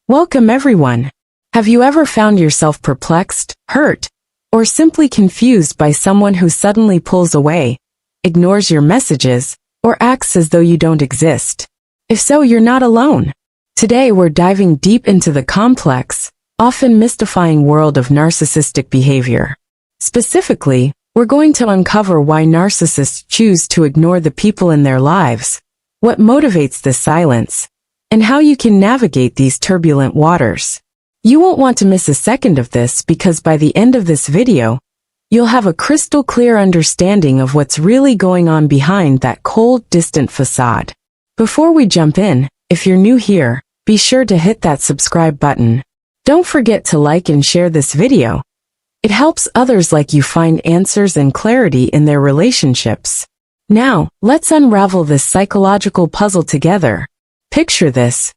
Welcome everyone. Have you ever found yourself perplexed, hurt, or simply confused by someone who suddenly pulls away, ignores your messages, or acts as though you don't exist? If so, you're not alone. Today we're diving deep into the complex, often mystifying world of narcissistic behavior. Specifically, we're going to uncover why narcissists choose to ignore the people in their lives, what motivates this silence, and how you can navigate these turbulent waters. You won't want to miss a second of this because by the end of this video, you'll have a crystal clear understanding of what's really going on behind that cold, distant facade. Before we jump in, if you're new here, be sure to hit that subscribe button. Don't forget to like and share this video. It helps others like you find answers and clarity in their relationships. Now, let's unravel this psychological puzzle together. Picture this.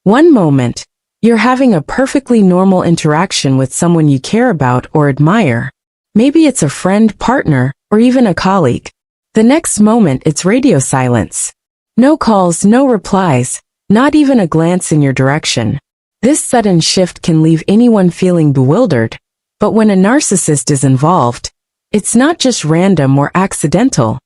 One moment, you're having a perfectly normal interaction with someone you care about or admire. Maybe it's a friend, partner, or even a colleague. The next moment, it's radio silence. No calls, no replies, not even a glance in your direction. This sudden shift can leave anyone feeling bewildered, but when a narcissist is involved, it's not just random or accidental,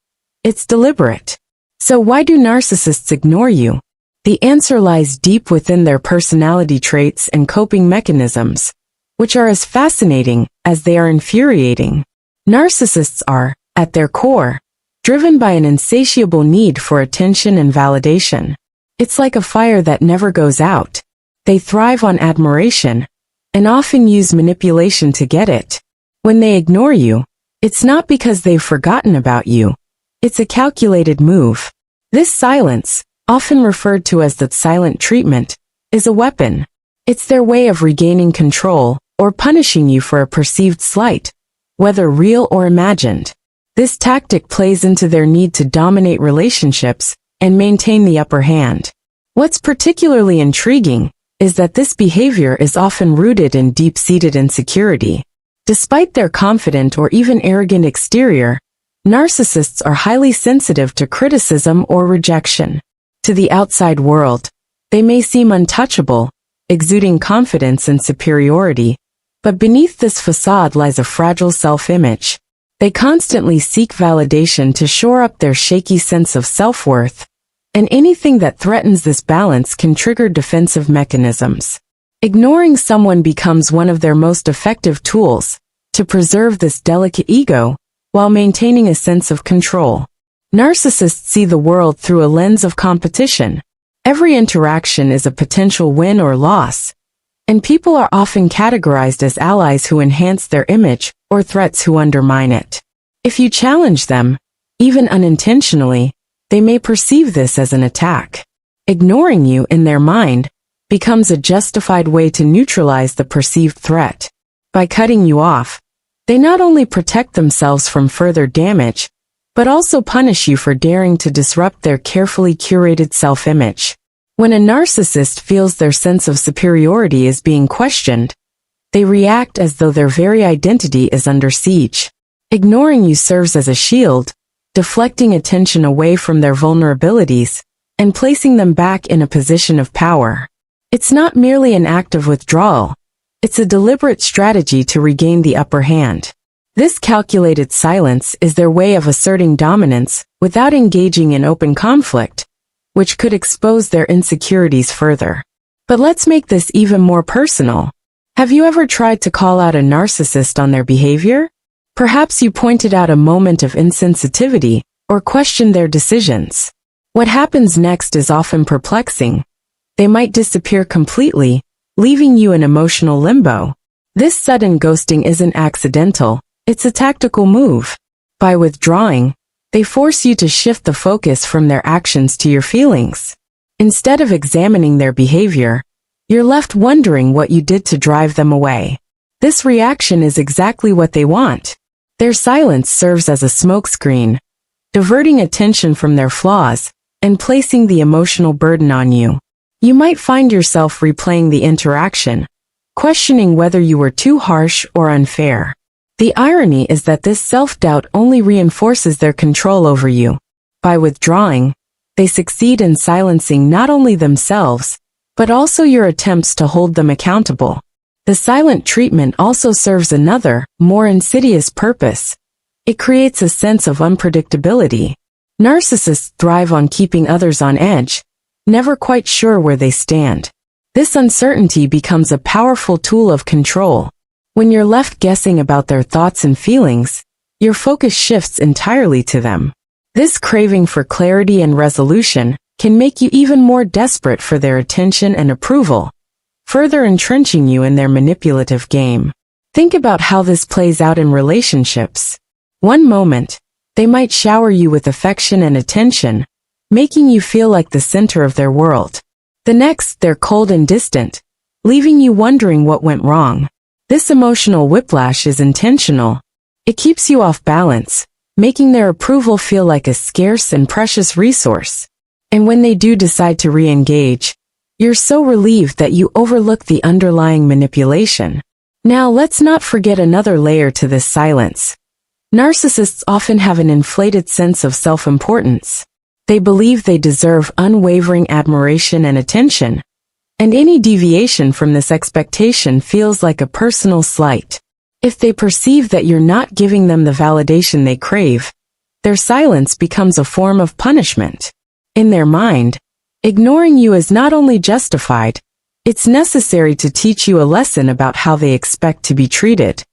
it's deliberate. So why do narcissists ignore you? The answer lies deep within their personality traits and coping mechanisms, which are as fascinating as they are infuriating. Narcissists are, at their core, driven by an insatiable need for attention and validation. It's like a fire that never goes out. They thrive on admiration, and often use manipulation to get it. When they ignore you, it's not because they've forgotten about you. It's a calculated move. This silence, often referred to as the silent treatment, is a weapon. It's their way of regaining control or punishing you for a perceived slight, whether real or imagined. This tactic plays into their need to dominate relationships and maintain the upper hand. What's particularly intriguing is that this behavior is often rooted in deep-seated insecurity. Despite their confident or even arrogant exterior, narcissists are highly sensitive to criticism or rejection. To the outside world, they may seem untouchable, exuding confidence and superiority, but beneath this facade lies a fragile self-image. They constantly seek validation to shore up their shaky sense of self-worth, and anything that threatens this balance can trigger defensive mechanisms. Ignoring someone becomes one of their most effective tools to preserve this delicate ego while maintaining a sense of control. Narcissists see the world through a lens of competition. Every interaction is a potential win or loss, and people are often categorized as allies who enhance their image or threats who undermine it. If you challenge them, even unintentionally, they may perceive this as an attack. Ignoring you in their mind becomes a justified way to neutralize the perceived threat. By cutting you off, they not only protect themselves from further damage, but also punish you for daring to disrupt their carefully curated self-image. When a narcissist feels their sense of superiority is being questioned, they react as though their very identity is under siege. Ignoring you serves as a shield, deflecting attention away from their vulnerabilities and placing them back in a position of power. It's not merely an act of withdrawal, it's a deliberate strategy to regain the upper hand. This calculated silence is their way of asserting dominance without engaging in open conflict, which could expose their insecurities further. But let's make this even more personal. Have you ever tried to call out a narcissist on their behavior? Perhaps you pointed out a moment of insensitivity or questioned their decisions. What happens next is often perplexing. They might disappear completely, leaving you in emotional limbo. This sudden ghosting isn't accidental. It's a tactical move. By withdrawing, they force you to shift the focus from their actions to your feelings. Instead of examining their behavior, you're left wondering what you did to drive them away. This reaction is exactly what they want. Their silence serves as a smokescreen, diverting attention from their flaws and placing the emotional burden on you. You might find yourself replaying the interaction, questioning whether you were too harsh or unfair. The irony is that this self-doubt only reinforces their control over you. By withdrawing, they succeed in silencing not only themselves, but also your attempts to hold them accountable. The silent treatment also serves another, more insidious purpose. It creates a sense of unpredictability. Narcissists thrive on keeping others on edge, never quite sure where they stand. This uncertainty becomes a powerful tool of control. When you're left guessing about their thoughts and feelings, your focus shifts entirely to them. This craving for clarity and resolution can make you even more desperate for their attention and approval, further entrenching you in their manipulative game. Think about how this plays out in relationships. One moment, they might shower you with affection and attention, making you feel like the center of their world. The next, they're cold and distant, leaving you wondering what went wrong. This emotional whiplash is intentional. It keeps you off balance, making their approval feel like a scarce and precious resource. And when they do decide to re-engage, you're so relieved that you overlook the underlying manipulation. Now let's not forget another layer to this silence. Narcissists often have an inflated sense of self-importance. They believe they deserve unwavering admiration and attention, and any deviation from this expectation feels like a personal slight. If they perceive that you're not giving them the validation they crave, their silence becomes a form of punishment. In their mind, ignoring you is not only justified, it's necessary to teach you a lesson about how they expect to be treated.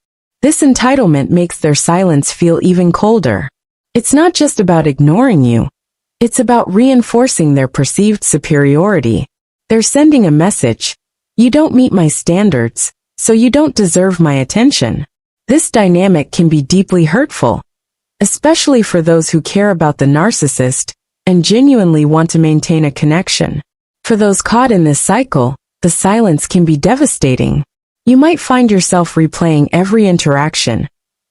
This entitlement makes their silence feel even colder. It's not just about ignoring you. It's about reinforcing their perceived superiority. They're sending a message. You don't meet my standards, so you don't deserve my attention. This dynamic can be deeply hurtful, especially for those who care about the narcissist and genuinely want to maintain a connection. For those caught in this cycle, the silence can be devastating. You might find yourself replaying every interaction,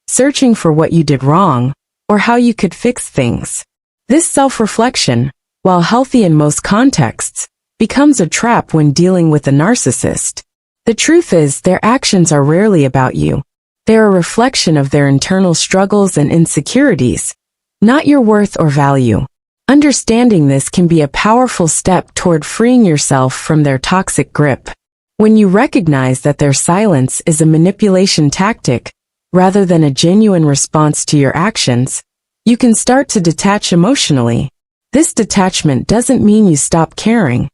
searching for what you did wrong, or how you could fix things. This self-reflection, while healthy in most contexts, becomes a trap when dealing with a narcissist. The truth is, their actions are rarely about you. They're a reflection of their internal struggles and insecurities, not your worth or value. Understanding this can be a powerful step toward freeing yourself from their toxic grip. When you recognize that their silence is a manipulation tactic, rather than a genuine response to your actions, you can start to detach emotionally. This detachment doesn't mean you stop caring.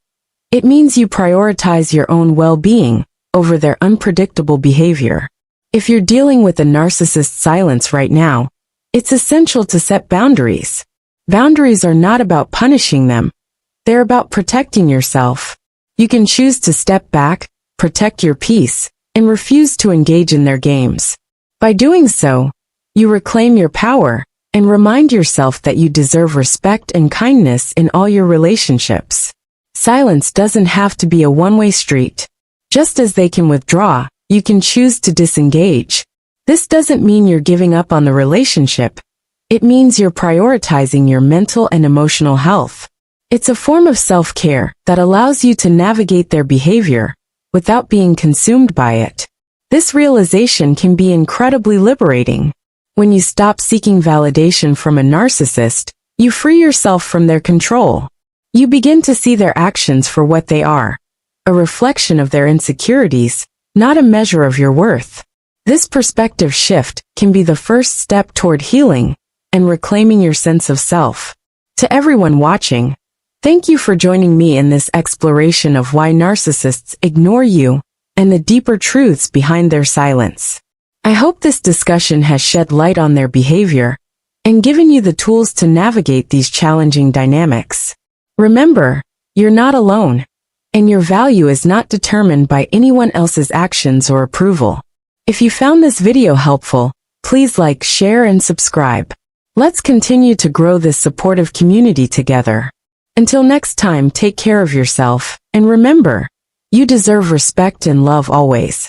It means you prioritize your own well-being over their unpredictable behavior. If you're dealing with a narcissist's silence right now, it's essential to set boundaries. Boundaries are not about punishing them. They're about protecting yourself. You can choose to step back, protect your peace, and refuse to engage in their games. By doing so, you reclaim your power and remind yourself that you deserve respect and kindness in all your relationships. Silence doesn't have to be a one-way street. Just as they can withdraw, you can choose to disengage. This doesn't mean you're giving up on the relationship. It means you're prioritizing your mental and emotional health. It's a form of self-care that allows you to navigate their behavior without being consumed by it. This realization can be incredibly liberating. When you stop seeking validation from a narcissist, you free yourself from their control. You begin to see their actions for what they are, a reflection of their insecurities, not a measure of your worth. This perspective shift can be the first step toward healing and reclaiming your sense of self. To everyone watching, thank you for joining me in this exploration of why narcissists ignore you and the deeper truths behind their silence. I hope this discussion has shed light on their behavior and given you the tools to navigate these challenging dynamics. Remember, you're not alone, and your value is not determined by anyone else's actions or approval. If you found this video helpful, please like, share, and subscribe. Let's continue to grow this supportive community together. Until next time, take care of yourself, and remember, you deserve respect and love always.